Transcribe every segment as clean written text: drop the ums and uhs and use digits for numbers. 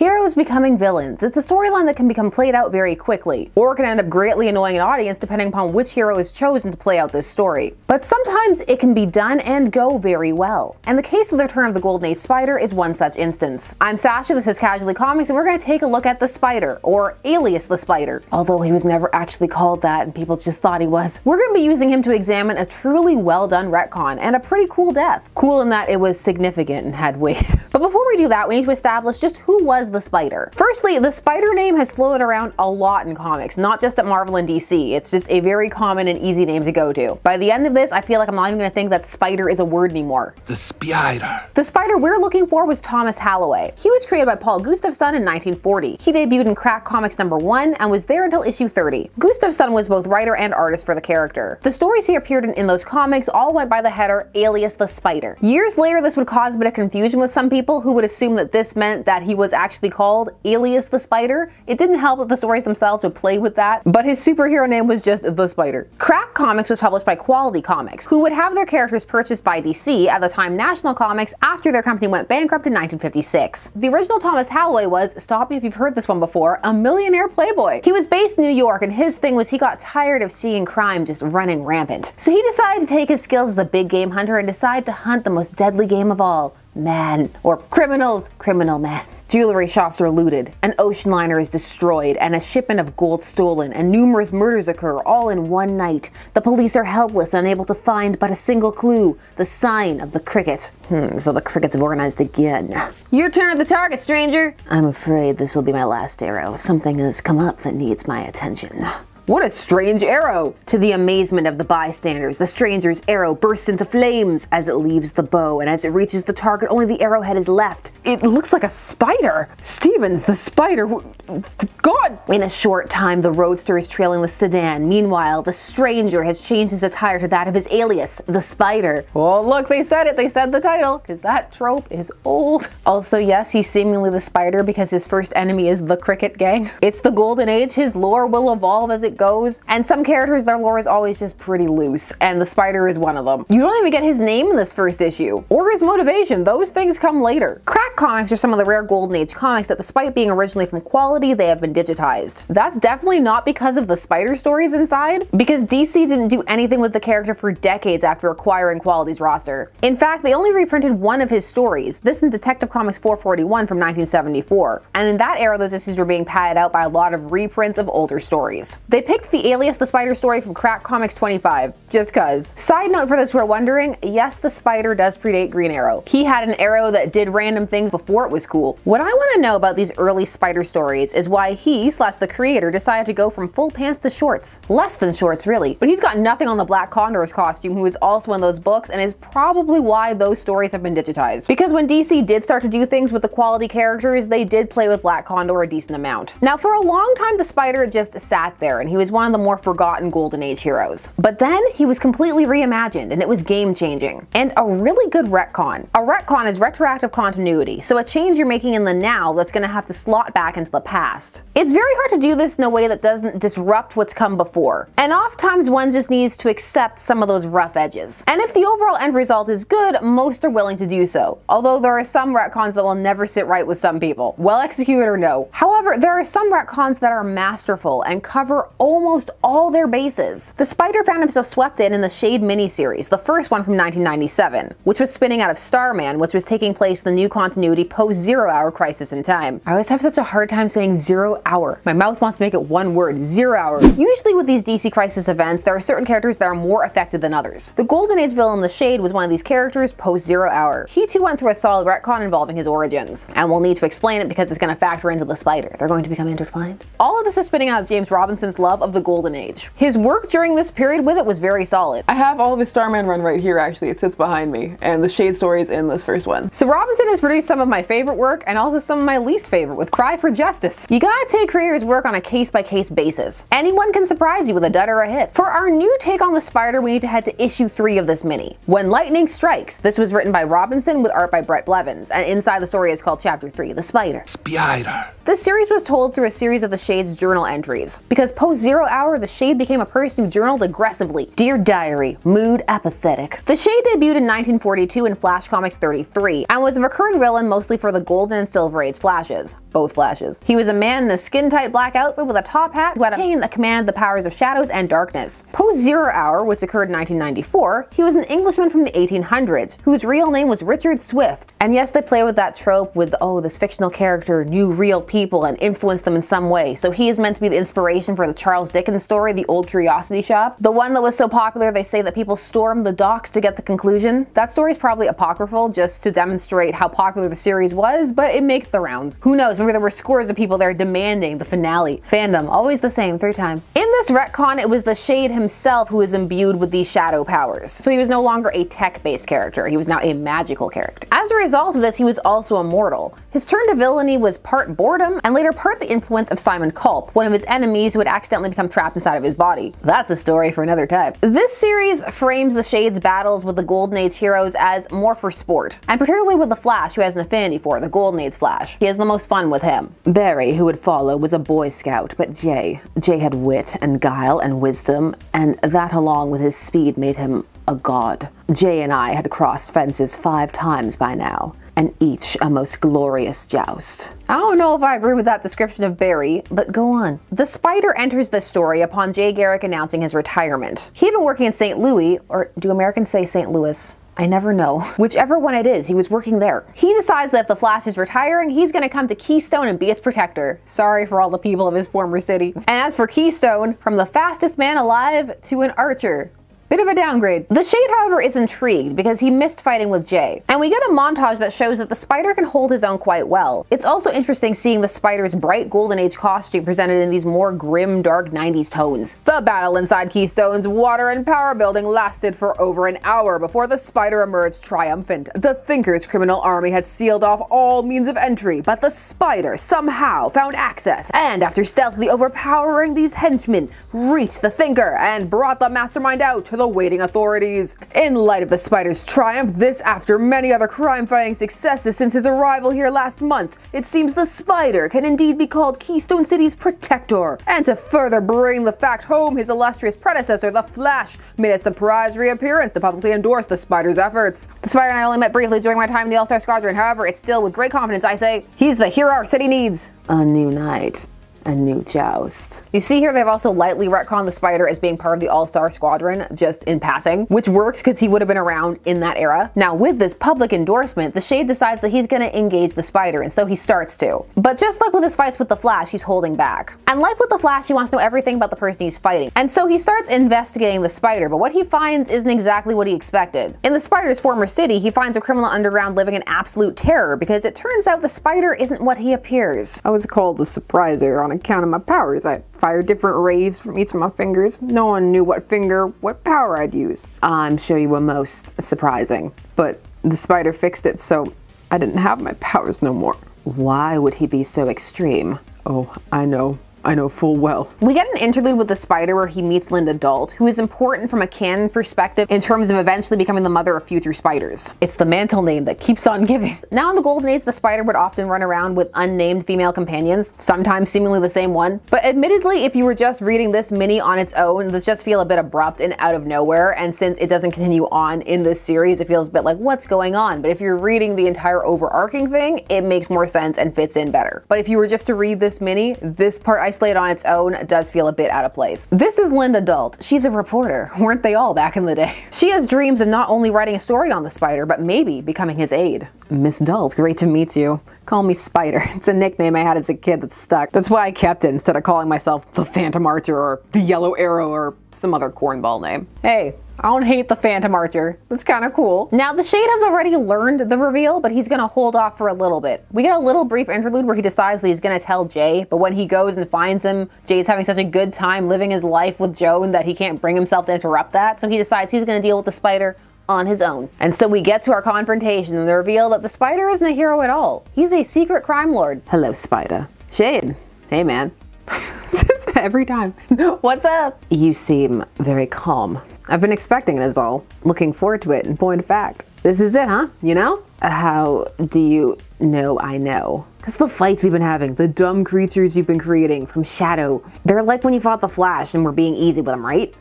Heroes becoming villains. It's a storyline that can become played out very quickly, or can end up greatly annoying an audience depending upon which hero is chosen to play out this story. But sometimes it can be done and go very well. And the case of the Return of the Golden Age Spider is one such instance. I'm Sasha, this is Casually Comics, and we're going to take a look at the Spider, or alias the Spider. Although he was never actually called that and people just thought he was. We're going to be using him to examine a truly well done retcon and a pretty cool death. Cool in that it was significant and had weight. But before we do that, we need to establish just who was the Spider. Firstly, the Spider name has floated around a lot in comics, not just at Marvel and DC. It's just a very common and easy name to go to. By the end of this, I feel like I'm not even going to think that Spider is a word anymore. The Spider. The Spider we're looking for was Thomas Halloway. He was created by Paul Gustafson in 1940. He debuted in Crack Comics #1 and was there until issue 30. Gustafson was both writer and artist for the character. The stories he appeared in those comics all went by the header alias the Spider. Years later, this would cause a bit of confusion with some people who would assume that this meant that he was actually called alias the Spider. It didn't help that the stories themselves would play with that, but his superhero name was just the Spider. Crack Comics was published by Quality Comics, who would have their characters purchased by DC, at the time National Comics, after their company went bankrupt in 1956. The original Thomas Halloway was, stop me if you've heard this one before, a millionaire playboy. He was based in New York, and his thing was he got tired of seeing crime just running rampant. So he decided to take his skills as a big game hunter and decide to hunt the most deadly game of all, man, or criminals, criminal man. Jewelry shops are looted, an ocean liner is destroyed, and a shipment of gold stolen, and numerous murders occur all in one night. The police are helpless, unable to find but a single clue, the sign of the cricket. So the crickets have organized again. Your turn at the target, stranger! I'm afraid this will be my last arrow. Something has come up that needs my attention. What a strange arrow! To the amazement of the bystanders, the stranger's arrow bursts into flames as it leaves the bow, and as it reaches the target, only the arrowhead is left. It looks like a spider! Stevens, the spider! God! In a short time, the roadster is trailing the sedan. Meanwhile, the stranger has changed his attire to that of his alias, the Spider. Oh, look, they said it! They said the title, because that trope is old. Also, yes, he's seemingly the Spider because his first enemy is the Cricket Gang. It's the Golden Age, his lore will evolve as it goes, and some characters, their lore is always just pretty loose, and the Spider is one of them. You don't even get his name in this first issue, or his motivation. Those things come later. Crack Comics are some of the rare Golden Age comics that, despite being originally from Quality, they have been digitized. That's definitely not because of the Spider stories inside, because DC didn't do anything with the character for decades after acquiring Quality's roster. In fact, they only reprinted one of his stories, this in Detective Comics 441 from 1974, and in that era those issues were being padded out by a lot of reprints of older stories. They picked the alias the Spider story from Crack Comics 25, just cuz. Side note for those who are wondering, yes, the Spider does predate Green Arrow. He had an arrow that did random things before it was cool. What I want to know about these early Spider stories is why he, / the creator, decided to go from full pants to shorts. Less than shorts, really. But he's got nothing on the Black Condor's costume, who is also in those books, and is probably why those stories have been digitized. Because when DC did start to do things with the Quality characters, they did play with Black Condor a decent amount. Now, for a long time, the Spider just sat there, and he was one of the more forgotten Golden Age heroes. But then he was completely reimagined, and it was game-changing. And a really good retcon. A retcon is retroactive continuity, so a change you're making in the now that's going to have to slot back into the past. It's very hard to do this in a way that doesn't disrupt what's come before, and oftentimes one just needs to accept some of those rough edges. And if the overall end result is good, most are willing to do so, although there are some retcons that will never sit right with some people, well executed or no. However, there are some retcons that are masterful and cover almost all their bases. The Spider found himself swept in the Shade miniseries, the first one from 1997, which was spinning out of Starman, which was taking place in the new continuity post-Zero Hour Crisis in Time. I always have such a hard time saying 0 hour. My mouth wants to make it one word, 0 hour. Usually with these DC Crisis events, there are certain characters that are more affected than others. The Golden Age villain The Shade was one of these characters post-Zero Hour. He too went through a solid retcon involving his origins, and we'll need to explain it because it's going to factor into the Spider. They're going to become intertwined. All of this is spinning out of James Robinson's love of the Golden Age. His work during this period with it was very solid. I have all of his Starman run right here, actually. It sits behind me, and the Shade story is in this first one. So Robinson has produced some of my favorite work and also some of my least favorite with Cry for Justice. You gotta take creators' work on a case-by-case basis. Anyone can surprise you with a dud or a hit. For our new take on the Spider, we need to head to issue 3 of this mini, When Lightning Strikes. This was written by Robinson with art by Brett Blevins, and inside the story is called Chapter 3, The Spider. Spider. This series series was told through a series of the Shade's journal entries. Because post-Zero Hour, the Shade became a person who journaled aggressively. Dear Diary, mood apathetic. The Shade debuted in 1942 in Flash Comics 33, and was a recurring villain mostly for the Golden and Silver Age Flashes. Both Flashes. He was a man in a skin-tight black outfit with a top hat who had a cane that commanded the powers of shadows and darkness. Post-Zero Hour, which occurred in 1994, he was an Englishman from the 1800s, whose real name was Richard Swift. And yes, they play with that trope with, oh, this fictional character knew real people and influenced them in some way, so he is meant to be the inspiration for the Charles Dickens story, The Old Curiosity Shop. The one that was so popular they say that people stormed the docks to get the conclusion. That story is probably apocryphal just to demonstrate how popular the series was, but it makes the rounds. Who knows, maybe there were scores of people there demanding the finale. Fandom, always the same, third time. In this retcon, it was the Shade himself who was imbued with these shadow powers. So he was no longer a tech-based character, he was now a magical character. As a result of this, he was also immortal. His turn to villainy was part boredom, and later part the influence of Simon Culp, one of his enemies who had accidentally become trapped inside of his body. That's a story for another time. This series frames the Shade's battles with the Golden Age heroes as more for sport, and particularly with the Flash, who has an affinity for the Golden Age Flash. He has the most fun with him. Barry, who would follow, was a Boy Scout, but Jay had wit and guile and wisdom, and that along with his speed made him a god. Jay and I had crossed fences 5 times by now, and each a most glorious joust. I don't know if I agree with that description of Barry, but go on. The Spider enters this story upon Jay Garrick announcing his retirement. He had been working in St. Louis, or do Americans say St. Louis? I never know. Whichever one it is, he was working there. He decides that if the Flash is retiring, he's gonna come to Keystone and be its protector. Sorry for all the people of his former city. And as for Keystone, from the fastest man alive to an archer. Bit of a downgrade. The Shade, however, is intrigued because he missed fighting with Jay, and we get a montage that shows that the Spider can hold his own quite well. It's also interesting seeing the Spider's bright Golden Age costume presented in these more grim, dark 90s tones. The battle inside Keystone's water and power building lasted for over an hour before the Spider emerged triumphant. The Thinker's criminal army had sealed off all means of entry, but the Spider somehow found access, and after stealthily overpowering these henchmen, reached the Thinker and brought the mastermind out to the waiting authorities. In light of the Spider's triumph, this after many other crime-fighting successes since his arrival here last month, it seems the Spider can indeed be called Keystone City's protector. And to further bring the fact home, his illustrious predecessor, the Flash, made a surprise reappearance to publicly endorse the Spider's efforts. The Spider and I only met briefly during my time in the All-Star Squadron, however, it's still with great confidence I say, he's the hero our city needs. A new night. A new joust. You see here they've also lightly retconned the Spider as being part of the All-Star Squadron, just in passing, which works because he would have been around in that era. Now with this public endorsement, the Shade decides that he's gonna engage the Spider, and so he starts to. But just like with his fights with the Flash, he's holding back. And like with the Flash, he wants to know everything about the person he's fighting. And so he starts investigating the Spider, but what he finds isn't exactly what he expected. In the Spider's former city, he finds a criminal underground living in absolute terror because it turns out the Spider isn't what he appears. I was called the Surpriser on account of my powers. I fired different rays from each of my fingers. No one knew what power I'd use. I'm sure you were most surprising, but the Spider fixed it, so I didn't have my powers no more. Why would he be so extreme? Oh, I know full well. We get an interlude with the Spider where he meets Linda Dalt, who is important from a canon perspective in terms of eventually becoming the mother of future Spiders. It's the mantle name that keeps on giving. Now in the Golden Age, the Spider would often run around with unnamed female companions, sometimes seemingly the same one. But admittedly, if you were just reading this mini on its own, this just feel a bit abrupt and out of nowhere, and since it doesn't continue on in this series, it feels a bit like, what's going on? But if you're reading the entire overarching thing, it makes more sense and fits in better. But if you were just to read this mini, this part isolated on its own does feel a bit out of place. This is Linda Dalt. She's a reporter. Weren't they all back in the day? She has dreams of not only writing a story on the Spider, but maybe becoming his aide. Miss Dalt, great to meet you. Call me Spider. It's a nickname I had as a kid that stuck. That's why I kept it instead of calling myself the Phantom Archer or the Yellow Arrow or some other cornball name. Hey, I don't hate the Phantom Archer. That's kind of cool. Now, the Shade has already learned the reveal, but he's gonna hold off for a little bit. We get a little brief interlude where he decides that he's gonna tell Jay, but when he goes and finds him, Jay's having such a good time living his life with Joan that he can't bring himself to interrupt that, so he decides he's gonna deal with the Spider on his own. And so we get to our confrontation and the reveal that the Spider isn't a hero at all. He's a secret crime lord. Hello, Spider. Shade. Hey, man. Every time. What's up? You seem very calm. I've been expecting it is all. Looking forward to it, in point of fact. This is it, huh? You know? How do you know I know? Because the fights we've been having, the dumb creatures you've been creating from Shadow, they're like when you fought the Flash and were being easy with them, right?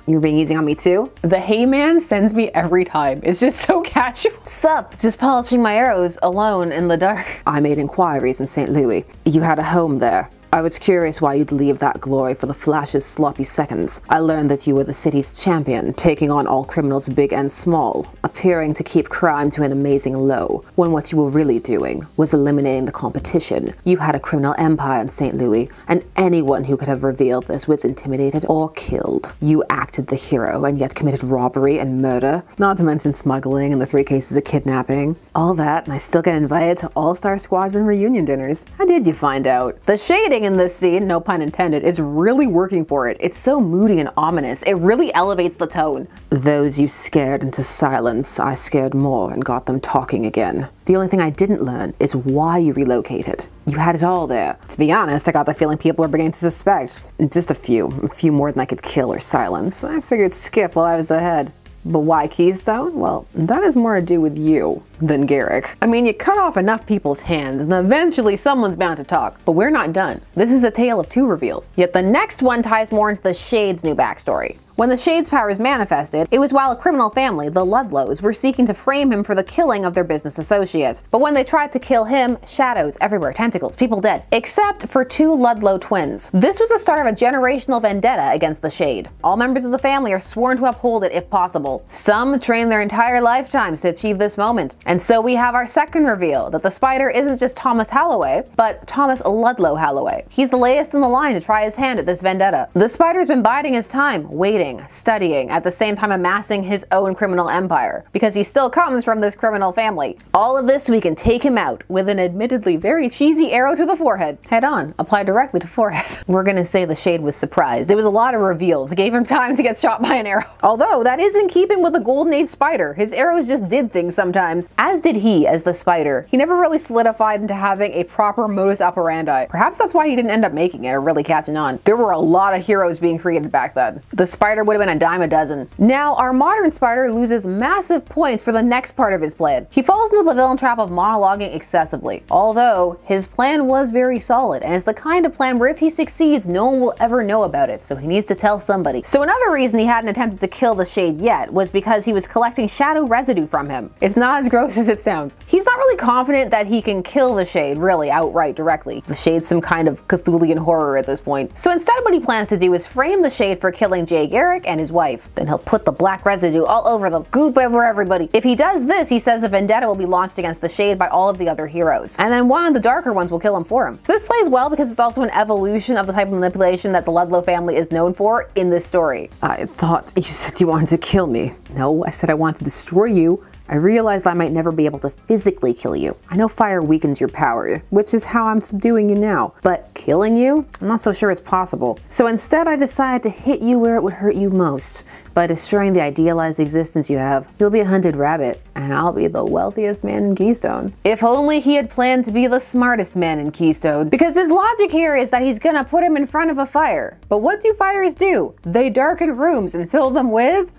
You're being easy on me too? The hey man sends me every time. It's just so casual. Sup? Just polishing my arrows alone in the dark. I made inquiries in St. Louis. You had a home there. I was curious why you'd leave that glory for the Flash's sloppy seconds. I learned that you were the city's champion, taking on all criminals big and small, appearing to keep crime to an amazing low, when what you were really doing was eliminating the competition. You had a criminal empire in St. Louis, and anyone who could have revealed this was intimidated or killed. You acted the hero, and yet committed robbery and murder, not to mention smuggling and the 3 cases of kidnapping. All that, and I still get invited to All-Star Squadron reunion dinners. How did you find out? The shading in this scene, no pun intended, is really working for it. It's so moody and ominous. It really elevates the tone. Those you scared into silence, I scared more and got them talking again. The only thing I didn't learn is why you relocated. You had it all there. To be honest, I got the feeling people were beginning to suspect. Just a few more than I could kill or silence. I figured skip while I was ahead. But why Keystone? Well, that has more to do with you than Garrick. I mean, you cut off enough people's hands and eventually someone's bound to talk. But we're not done. This is a tale of 2 reveals. Yet the next one ties more into the Shade's new backstory. When the Shade's powers manifested, it was while a criminal family, the Ludlows, were seeking to frame him for the killing of their business associate. But when they tried to kill him, shadows everywhere, tentacles, people dead. Except for 2 Ludlow twins. This was the start of a generational vendetta against the Shade. All members of the family are sworn to uphold it if possible. Some train their entire lifetimes to achieve this moment. And so we have our second reveal, that the Spider isn't just Thomas Halloway, but Thomas Ludlow Halloway. He's the latest in the line to try his hand at this vendetta. The Spider's been biding his time, waiting, studying, at the same time amassing his own criminal empire, because he still comes from this criminal family. All of this so we can take him out with an admittedly very cheesy arrow to the forehead. Head on, applied directly to forehead. We're gonna say the Shade was surprised. There was a lot of reveals. It gave him time to get shot by an arrow. Although that is in keeping with the Golden Age Spider. His arrows just did things sometimes. As did he as the Spider. He never really solidified into having a proper modus operandi. Perhaps that's why he didn't end up making it or really catching on. There were a lot of heroes being created back then. The Spider would have been a dime a dozen. Now, our modern Spider loses massive points for the next part of his plan. He falls into the villain trap of monologuing excessively. Although, his plan was very solid, and it's the kind of plan where if he succeeds, no one will ever know about it, so he needs to tell somebody. So another reason he hadn't attempted to kill the Shade yet was because he was collecting shadow residue from him. It's not as gross as it sounds. He's not really confident that he can kill the Shade, really, outright, directly. The Shade's some kind of Cthulhian horror at this point. So instead what he plans to do is frame the Shade for killing Jay Garrick and his wife. Then he'll put the black residue all over them, goop over everybody. If he does this, he says the vendetta will be launched against the Shade by all of the other heroes. And then one of the darker ones will kill him for him. So this plays well because it's also an evolution of the type of manipulation that the Ludlow family is known for in this story. I thought you said you wanted to kill me. No, I said I want to destroy you. I realized I might never be able to physically kill you. I know fire weakens your power, which is how I'm subduing you now. But killing you? I'm not so sure it's possible. So instead I decided to hit you where it would hurt you most. By destroying the idealized existence you have, you'll be a hunted rabbit, and I'll be the wealthiest man in Keystone. If only he had planned to be the smartest man in Keystone. Because his logic here is that he's gonna put him in front of a fire. But what do fires do? They darken rooms and fill them with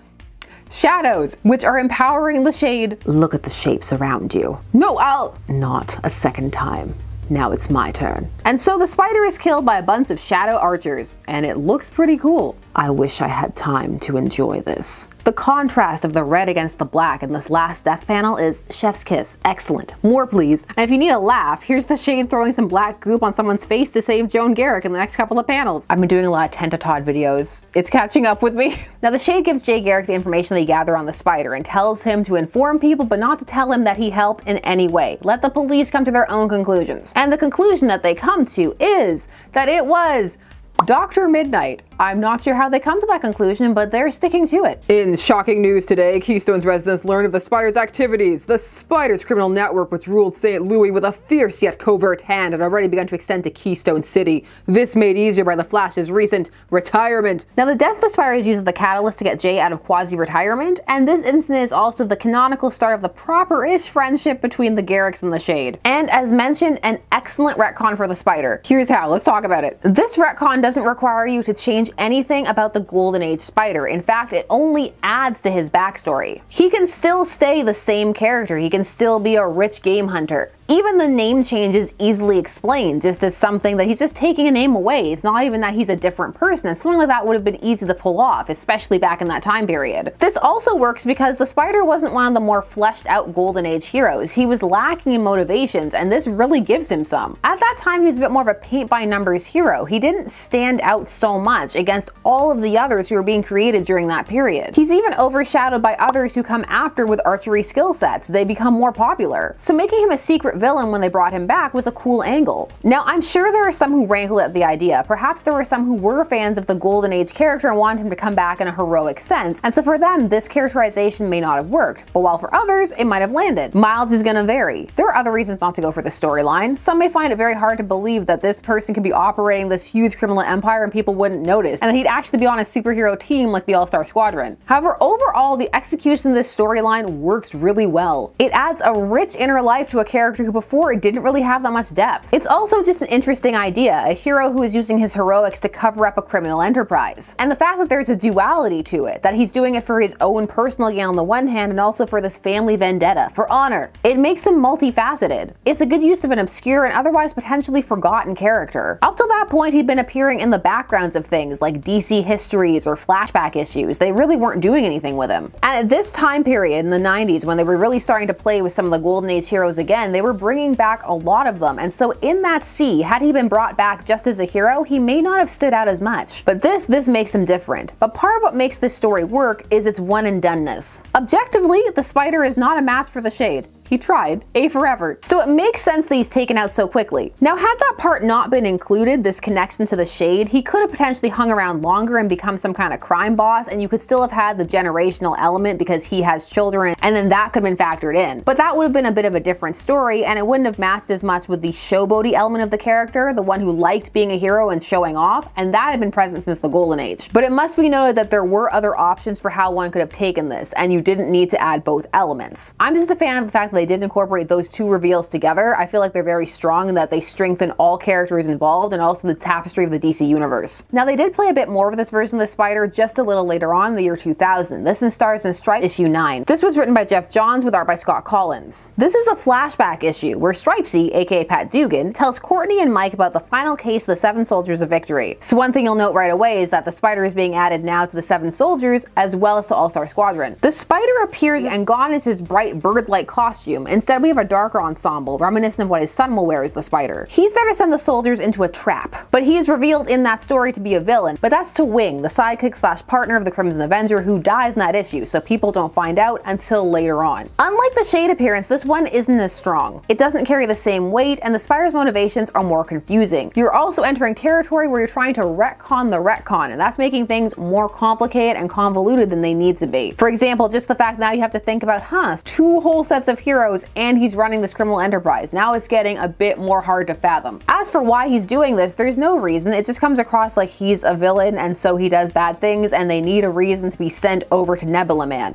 shadows, which are empowering the Shade. Look at the shapes around you. No, I'll... Not a second time. Now it's my turn. And so the Spider is killed by a bunch of shadow archers, and it looks pretty cool. I wish I had time to enjoy this. The contrast of the red against the black in this last death panel is chef's kiss. Excellent. More please. And if you need a laugh, here's the Shade throwing some black goop on someone's face to save Joan Garrick in the next couple of panels. I've been doing a lot of Tentatod videos. It's catching up with me. Now the Shade gives Jay Garrick the information they gather on the Spider and tells him to inform people but not to tell him that he helped in any way. Let the police come to their own conclusions. And the conclusion that they come to is that it was Dr. Midnight. I'm not sure how they come to that conclusion, but they're sticking to it. In shocking news today, Keystone's residents learned of the Spider's activities. The Spider's criminal network, which ruled St. Louis with a fierce yet covert hand, had already begun to extend to Keystone City. This made easier by the Flash's recent retirement. Now, the death of the Spider is used as the catalyst to get Jay out of quasi-retirement, and this incident is also the canonical start of the proper-ish friendship between the Garricks and the Shade. And as mentioned, an excellent retcon for the Spider. Here's how. Let's talk about it. This retcon doesn't require you to change change anything about the Golden Age Spider. In fact, it only adds to his backstory. He can still stay the same character. He can still be a rich game hunter. Even the name change is easily explained, just as something that he's just taking a name away. It's not even that he's a different person, and something like that would have been easy to pull off, especially back in that time period. This also works because the Spider wasn't one of the more fleshed out Golden Age heroes. He was lacking in motivations, and this really gives him some. At that time, he was a bit more of a paint-by-numbers hero. He didn't stand out so much against all of the others who were being created during that period. He's even overshadowed by others who come after with archery skill sets. They become more popular. So making him a secret villain when they brought him back was a cool angle. Now, I'm sure there are some who rankled at the idea. Perhaps there were some who were fans of the Golden Age character and wanted him to come back in a heroic sense, and so for them, this characterization may not have worked, but while for others, it might have landed. Mileage is gonna vary. There are other reasons not to go for the storyline. Some may find it very hard to believe that this person could be operating this huge criminal empire and people wouldn't notice, and that he'd actually be on a superhero team like the All-Star Squadron. However, overall, the execution of this storyline works really well. It adds a rich inner life to a character who before it didn't really have that much depth. It's also just an interesting idea, a hero who is using his heroics to cover up a criminal enterprise. And the fact that there's a duality to it, that he's doing it for his own personal gain on the one hand and also for this family vendetta, for honor. It makes him multifaceted. It's a good use of an obscure and otherwise potentially forgotten character. Up till that point, he'd been appearing in the backgrounds of things like DC histories or flashback issues. They really weren't doing anything with him. And at this time period in the 90s, when they were really starting to play with some of the Golden Age heroes again, they were bringing back a lot of them, and so in that sea, had he been brought back just as a hero, he may not have stood out as much. But this makes him different. But part of what makes this story work is its one and doneness. Objectively, the Spider is not a match for the Shade. He tried, A for effort. So it makes sense that he's taken out so quickly. Now, had that part not been included, this connection to the Shade, he could have potentially hung around longer and become some kind of crime boss, and you could still have had the generational element because he has children, and then that could have been factored in. But that would have been a bit of a different story, and it wouldn't have matched as much with the showboaty element of the character, the one who liked being a hero and showing off, and that had been present since the Golden Age. But it must be noted that there were other options for how one could have taken this, and you didn't need to add both elements. I'm just a fan of the fact that they did incorporate those two reveals together. I feel like they're very strong and that they strengthen all characters involved and also the tapestry of the DC universe. Now, they did play a bit more with this version of the Spider just a little later on in the year 2000. This stars in Stripes issue 9. This was written by Jeff Johns with art by Scott Collins. This is a flashback issue where Stripesy, aka Pat Dugan, tells Courtney and Mike about the final case of the 7 Soldiers of Victory. So one thing you'll note right away is that the Spider is being added now to the 7 Soldiers as well as to All-Star Squadron. The Spider appears and gone is his bright bird-like costume. Instead, we have a darker ensemble, reminiscent of what his son will wear as the Spider. He's there to send the soldiers into a trap, but he is revealed in that story to be a villain, but that's to Wing, the sidekick slash partner of the Crimson Avenger who dies in that issue, so people don't find out until later on. Unlike the Shade appearance, this one isn't as strong. It doesn't carry the same weight, and the Spider's motivations are more confusing. You're also entering territory where you're trying to retcon the retcon, and that's making things more complicated and convoluted than they need to be. For example, just the fact now you have to think about, 2 whole sets of heroes and he's running this criminal enterprise. Now it's getting a bit more hard to fathom. As for why he's doing this, there's no reason. It just comes across like he's a villain and so he does bad things and they need a reason to be sent over to Nebula Man.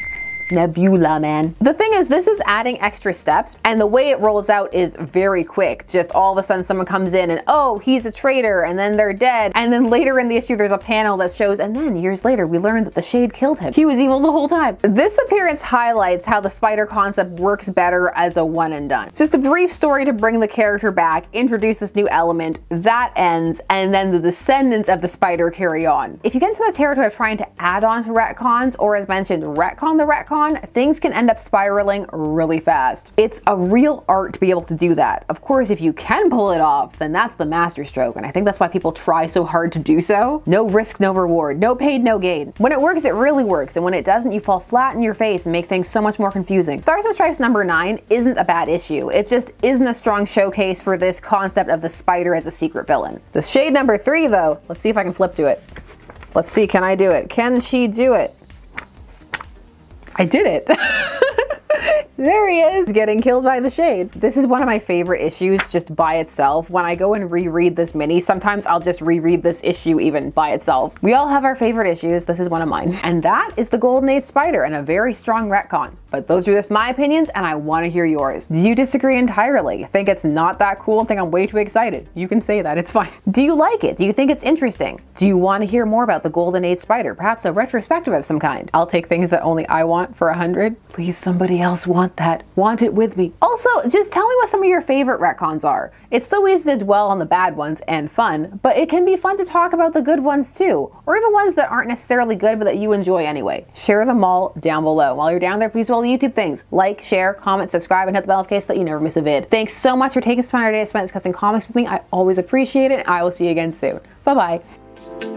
Nebula Man. The thing is, this is adding extra steps, and the way it rolls out is very quick. Just all of a sudden someone comes in and, oh, he's a traitor, and then they're dead. And then later in the issue, there's a panel that shows, and then years later, we learned that the Shade killed him. He was evil the whole time. This appearance highlights how the Spider concept works better as a one and done. Just a brief story to bring the character back, introduce this new element, that ends, and then the descendants of the Spider carry on. If you get into the territory of trying to add on to retcons, or as mentioned, retcon the retcon, things can end up spiraling really fast. It's a real art to be able to do that. Of course, if you can pull it off, then that's the masterstroke, and I think that's why people try so hard to do so. No risk, no reward. No paid, no gain. When it works, it really works, and when it doesn't, you fall flat in your face and make things so much more confusing. Stars and Stripes number 9 isn't a bad issue. It just isn't a strong showcase for this concept of the Spider as a secret villain. The Shade number 3, though, let's see if I can flip to it. Let's see, can I do it? Can she do it? I did it. There he is, getting killed by the Shade. This is one of my favorite issues just by itself. When I go and reread this mini, sometimes I'll just reread this issue even by itself. We all have our favorite issues. This is one of mine. And that is the Golden Age Spider and a very strong retcon. But those are just my opinions and I want to hear yours. Do you disagree entirely? Think it's not that cool? Think I'm way too excited? You can say that, it's fine. Do you like it? Do you think it's interesting? Do you want to hear more about the Golden Age Spider? Perhaps a retrospective of some kind? I'll take things that only I want for 100. Please, somebody else want that. Want it with me. Also, just tell me what some of your favorite retcons are. It's so easy to dwell on the bad ones and fun, but it can be fun to talk about the good ones too, or even ones that aren't necessarily good but that you enjoy anyway. Share them all down below. While you're down there, please do all the YouTube things. Like, share, comment, subscribe, and hit the bell notification so that you never miss a vid. Thanks so much for taking some time out of your day to spend discussing comics with me. I always appreciate it, and I will see you again soon. Bye-bye.